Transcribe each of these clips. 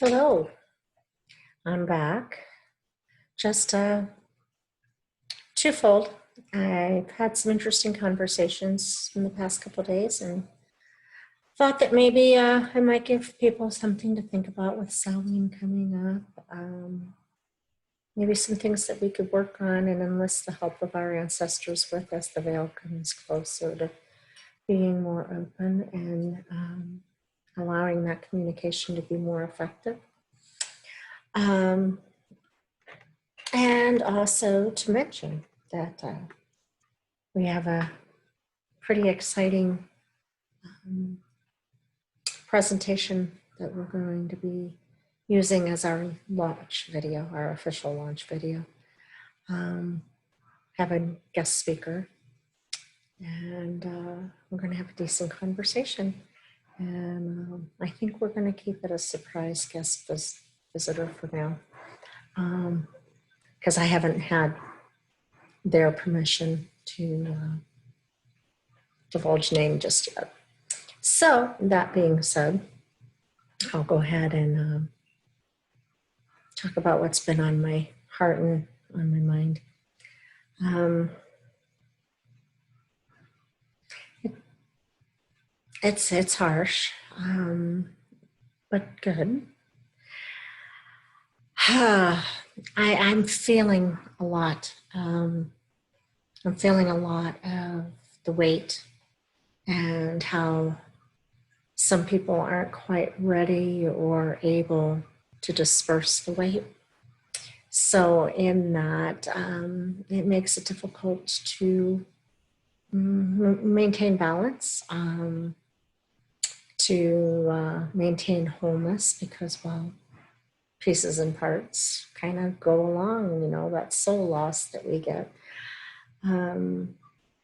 Hello, I'm back. Just twofold. I've had some interesting conversations in the past couple of days and thought that maybe I might give people something to think about with Samhain coming up. Maybe some things that we could work on and enlist the help of our ancestors with as the veil comes closer to being more open and allowing that communication to be more effective. And also to mention that we have a pretty exciting presentation that we're going to be using as our launch video, our official launch video. Have a guest speaker, and we're going to have a decent conversation. And I think we're going to keep it a surprise guest visitor for now. Because I haven't had their permission to divulge name just yet. So that being said, I'll go ahead and talk about what's been on my heart and on my mind. It's harsh, but good. I'm feeling a lot. I'm feeling a lot of the weight and how some people aren't quite ready or able to disperse the weight. So in that, it makes it difficult to maintain balance, to maintain wholeness, because, well, pieces and parts kind of go along, you know, that soul loss that we get.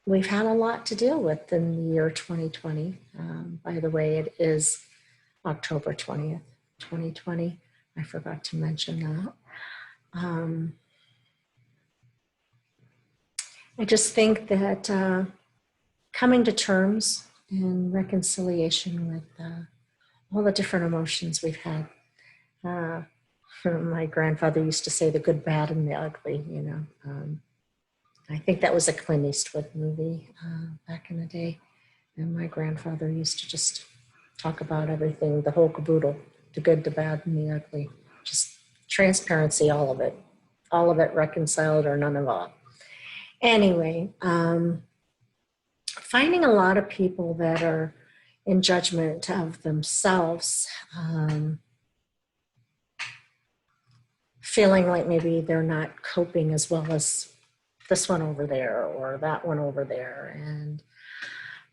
We've had a lot to deal with in the year 2020. By the way, it is October 20th, 2020. I forgot to mention that. I just think that coming to terms and reconciliation with all the different emotions we've had. My grandfather used to say the good, bad, and the ugly, you know. I think that was a Clint Eastwood movie back in the day. And my grandfather used to just talk about everything, the whole caboodle, the good, the bad, and the ugly. Just transparency, all of it reconciled or none of all. Anyway, finding a lot of people that are in judgment of themselves, feeling like maybe they're not coping as well as this one over there or that one over there, and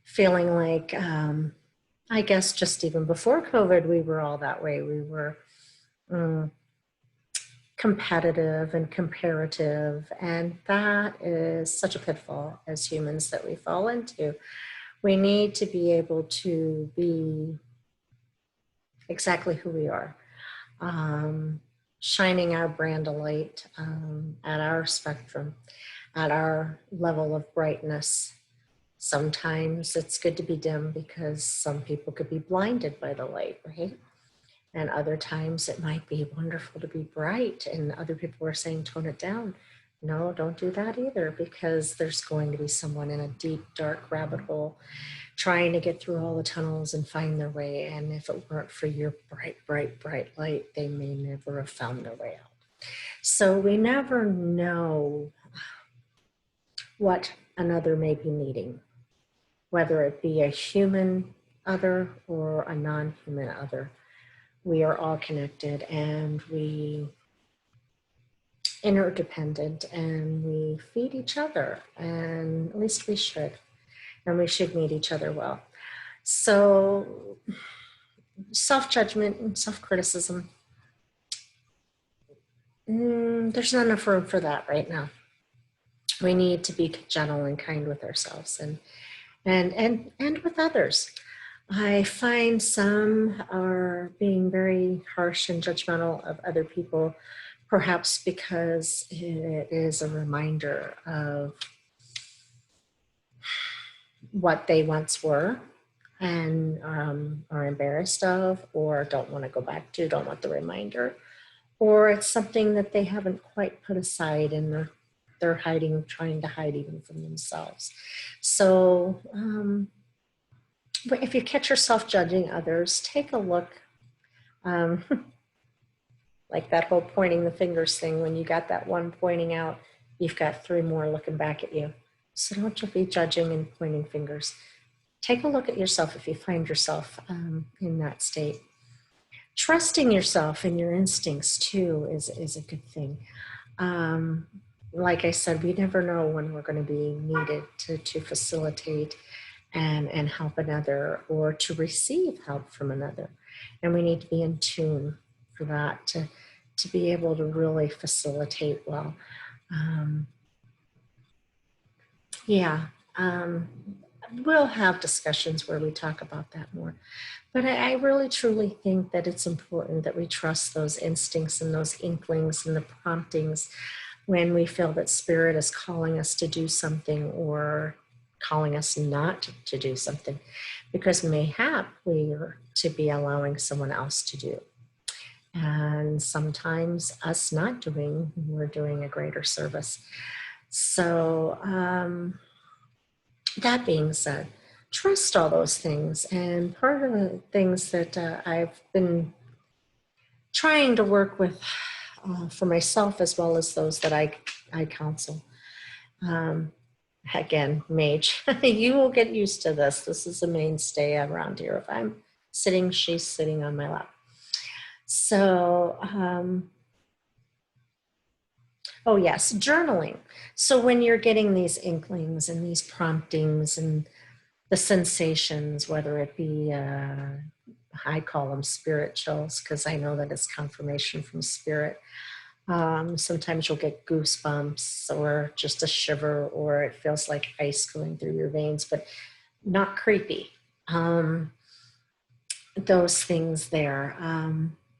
feeling like, I guess just even before COVID, we were all that way. We were competitive and comparative, and that is such a pitfall as humans that we fall into. We need to be able to be exactly who we are. Shining our brand of light at our spectrum, at our level of brightness. Sometimes it's good to be dim because some people could be blinded by the light, right? And other times it might be wonderful to be bright, and other people are saying, tone it down. No, don't do that either, because there's going to be someone in a deep, dark rabbit hole trying to get through all the tunnels and find their way. And if it weren't for your bright, bright, bright light, they may never have found their way out. So we never know what another may be needing, whether it be a human other or a non-human other. We are all connected, and we interdependent, and we feed each other, and at least we should. And we should meet each other well. So self-judgment and self-criticism, there's not enough room for that right now. We need to be gentle and kind with ourselves and with others. I find some are being very harsh and judgmental of other people, perhaps because it is a reminder of what they once were, and are embarrassed of, or don't want to go back to, don't want the reminder, or it's something that they haven't quite put aside and they're hiding, trying to hide even from themselves. So but if you catch yourself judging others, take a look. Um, like that whole pointing the fingers thing, when you got that one pointing out, you've got 3 more looking back at you. So don't you be judging and pointing fingers. Take a look at yourself if you find yourself in that state. Trusting yourself and your instincts too is a good thing. Like I said, we never know when we're going to be needed to facilitate and help another, or to receive help from another. And we need to be in tune for that to be able to really facilitate well. We'll have discussions where we talk about that more. But I really truly think that it's important that we trust those instincts and those inklings and the promptings when we feel that Spirit is calling us to do something or calling us not to do something, because mayhap we are to be allowing someone else to do. And sometimes us not doing, we're doing a greater service. So that being said, trust all those things. And part of the things that I've been trying to work with for myself, as well as those that I counsel. Again, Mage, you will get used to this. This is a mainstay around here. If I'm sitting, she's sitting on my lap. So, oh yes, journaling. So when you're getting these inklings and these promptings and the sensations, whether it be, I call them spirit chills, because I know that it's confirmation from spirit. Sometimes you'll get goosebumps or just a shiver, or it feels like ice going through your veins, but not creepy. Those things there.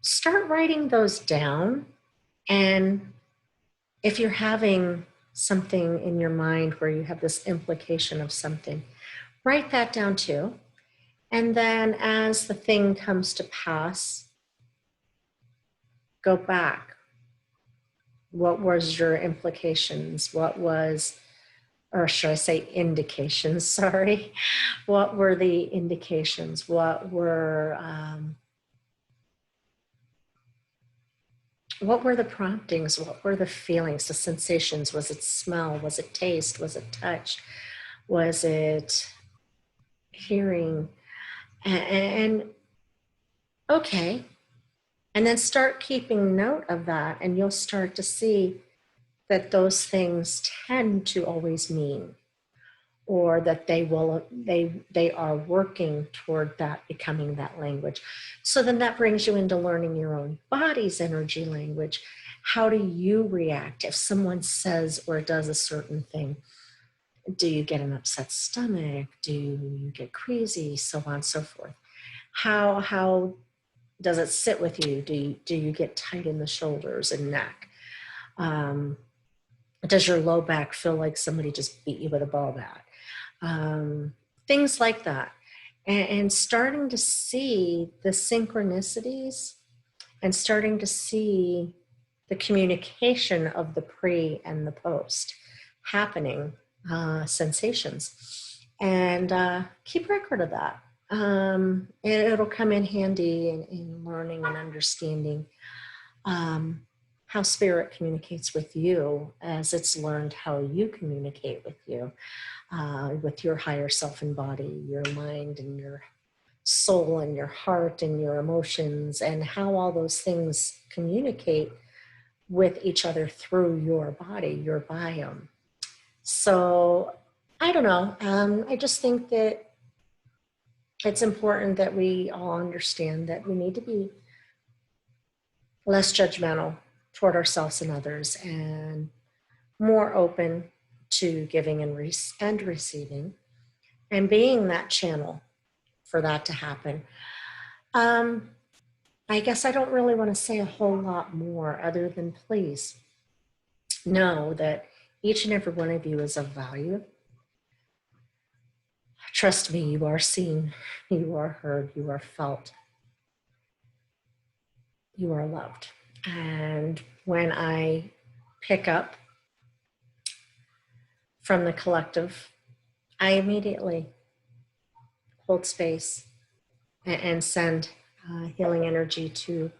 Start writing those down. And if you're having something in your mind where you have this implication of something, write that down too. And then as the thing comes to pass, go back. What was your implications? What was, or should I say indications, sorry. What were the indications? What were the promptings? What were the feelings, the sensations? Was it smell? Was it taste? Was it touch? Was it hearing? And okay. And then start keeping note of that, and you'll start to see that those things tend to always mean, or that they are working toward that becoming that language. So then that brings you into learning your own body's energy language. How do you react if someone says or does a certain thing? Do you get an upset stomach? Do you get queasy? So on and so forth. How does it sit with you? Do you get tight in the shoulders and neck? Does your low back feel like somebody just beat you with a ball bat? Things like that. And starting to see the synchronicities and starting to see the communication of the pre and the post happening, sensations. And keep record of that. It'll come in handy in learning and understanding how spirit communicates with you, as it's learned how you communicate with you, with your higher self and body, your mind and your soul and your heart and your emotions, and how all those things communicate with each other through your body, your biome. So I don't know. I just think that it's important that we all understand that we need to be less judgmental toward ourselves and others, and more open to giving and receiving, and being that channel for that to happen. I guess I don't really want to say a whole lot more other than please know that each and every one of you is of value. Trust me, you are seen, you are heard, you are felt, you are loved. And when I pick up from the collective, I immediately hold space and send healing energy to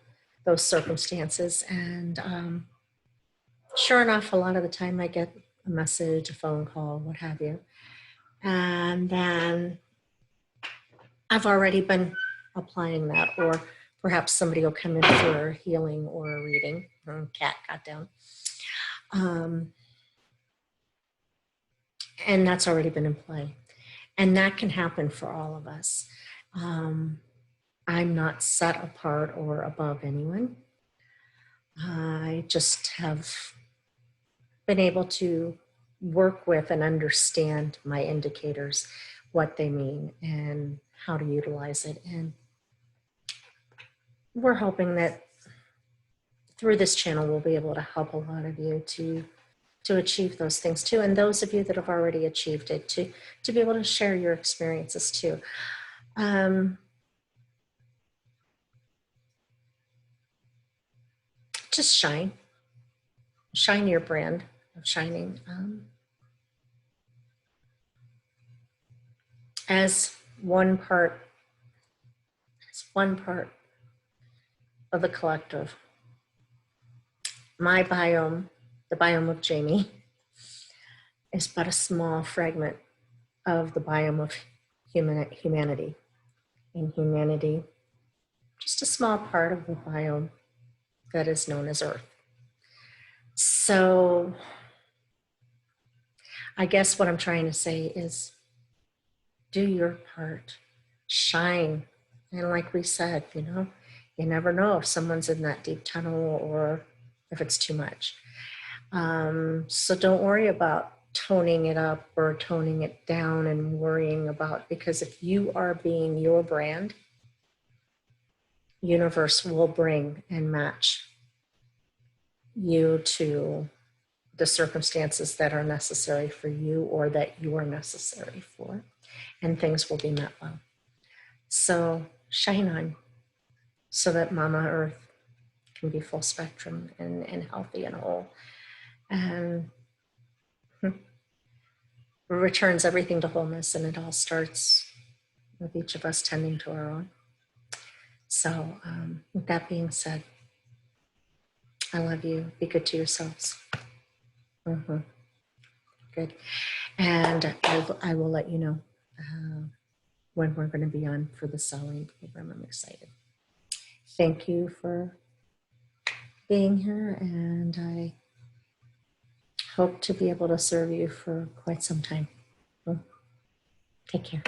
those circumstances. And sure enough, a lot of the time I get a message, a phone call, what have you. And then I've already been applying that, or perhaps somebody will come in for a healing or a reading. Cat got down. And that's already been in play. And that can happen for all of us. I'm not set apart or above anyone. I just have been able to work with and understand my indicators, what they mean, and how to utilize it. And we're hoping that through this channel, we'll be able to help a lot of you to achieve those things too. And those of you that have already achieved it, to be able to share your experiences too. Just shine your brand of shining. As one part of the collective. My biome, the biome of Jamie, is but a small fragment of the biome of humanity. In humanity, just a small part of the biome that is known as Earth. So I guess what I'm trying to say is do your part, shine. And like we said, you never know if someone's in that deep tunnel or if it's too much. So don't worry about toning it up or toning it down and worrying about, because if you are being your brand, universe will bring and match you to the circumstances that are necessary for you or that you are necessary for, and things will be met well. So shine on so that Mama Earth can be full spectrum and healthy and whole, and returns everything to wholeness. And it all starts with each of us tending to our own. So with that being said, I love you. Be good to yourselves. Good. And I will let you know when we're going to be on for the selling program. I'm excited. Thank you for being here, and I hope to be able to serve you for quite some time. Take care.